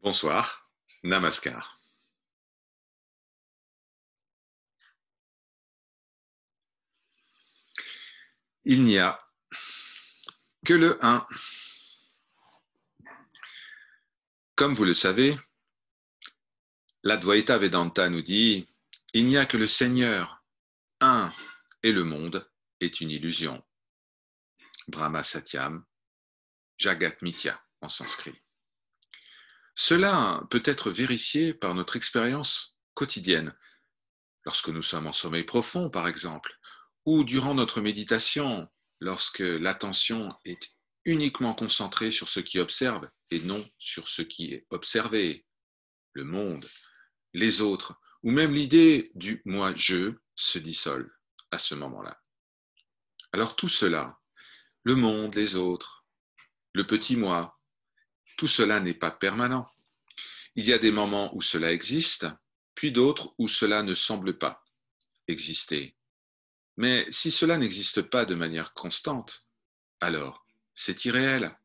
Bonsoir, Namaskar. Il n'y a que le un. Comme vous le savez, l'Advaita Vedanta nous dit « Il n'y a que le Seigneur, un, et le monde est une illusion ». Brahma Satyam, Jagat Mithya en sanskrit. Cela peut être vérifié par notre expérience quotidienne, lorsque nous sommes en sommeil profond par exemple, ou durant notre méditation, lorsque l'attention est uniquement concentrée sur ce qui observe et non sur ce qui est observé, le monde, les autres, ou même l'idée du moi-je se dissolvent à ce moment-là. Alors tout cela, le monde, les autres, le petit moi, tout cela n'est pas permanent. Il y a des moments où cela existe, puis d'autres où cela ne semble pas exister. Mais si cela n'existe pas de manière constante, alors c'est irréel.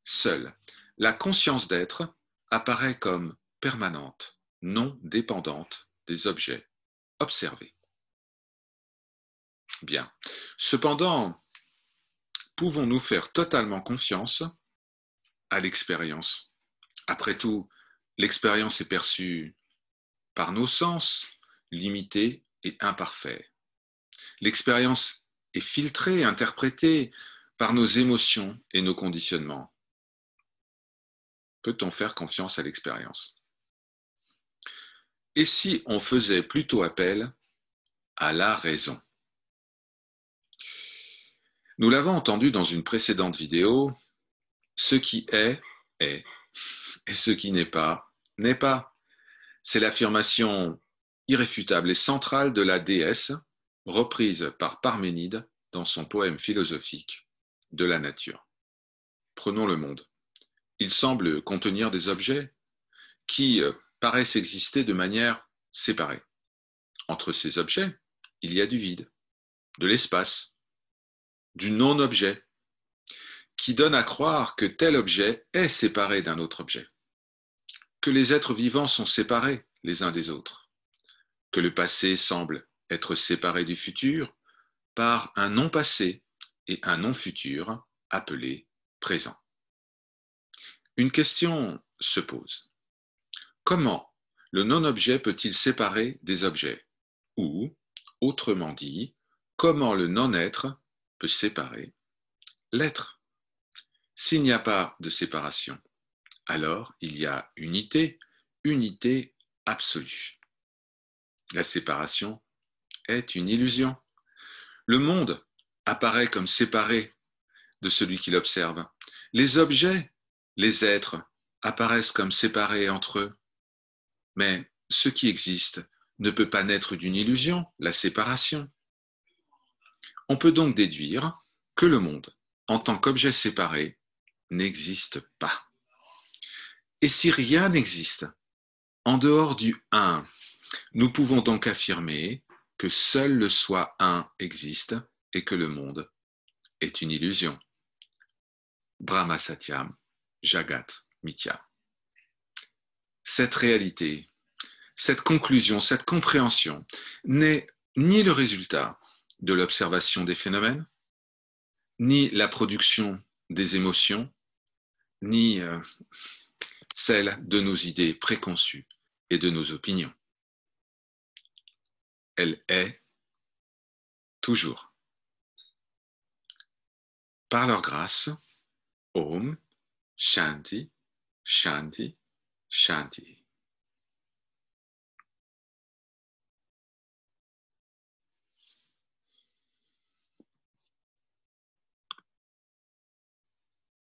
Seule la conscience d'être apparaît comme permanente, non dépendante des objets observés. Bien. Cependant, pouvons-nous faire totalement confiance à l'expérience? Après tout, l'expérience est perçue par nos sens, limités et imparfaits. L'expérience est filtrée, interprétée par nos émotions et nos conditionnements. Peut-on faire confiance à l'expérience? Et si on faisait plutôt appel à la raison? Nous l'avons entendu dans une précédente vidéo, ce qui est, et ce qui n'est pas, n'est pas. C'est l'affirmation irréfutable et centrale de la déesse, reprise par Parménide dans son poème philosophique de la nature. Prenons le monde. Il semble contenir des objets qui paraissent exister de manière séparée. Entre ces objets, il y a du vide, de l'espace, du non-objet, qui donne à croire que tel objet est séparé d'un autre objet, que les êtres vivants sont séparés les uns des autres, que le passé semble être séparé du futur par un non-passé et un non-futur appelé présent. Une question se pose. Comment le non-objet peut-il séparer des objets? Ou, autrement dit, comment le non-être peut séparer l'être? S'il n'y a pas de séparation, alors il y a unité, unité absolue. La séparation est une illusion. Le monde apparaît comme séparé de celui qui l'observe. Les objets, les êtres, apparaissent comme séparés entre eux. Mais ce qui existe ne peut pas naître d'une illusion, la séparation. On peut donc déduire que le monde, en tant qu'objet séparé, n'existe pas. Et si rien n'existe, en dehors du un, nous pouvons donc affirmer que seul le soi un existe et que le monde est une illusion. Brahma Satyam, Jagat Mithya. Cette réalité, cette conclusion, cette compréhension n'est ni le résultat de l'observation des phénomènes, ni la production des émotions, ni celle de nos idées préconçues et de nos opinions. Elle est toujours. Par leur grâce, Om Shanti, Shanti, Shanti.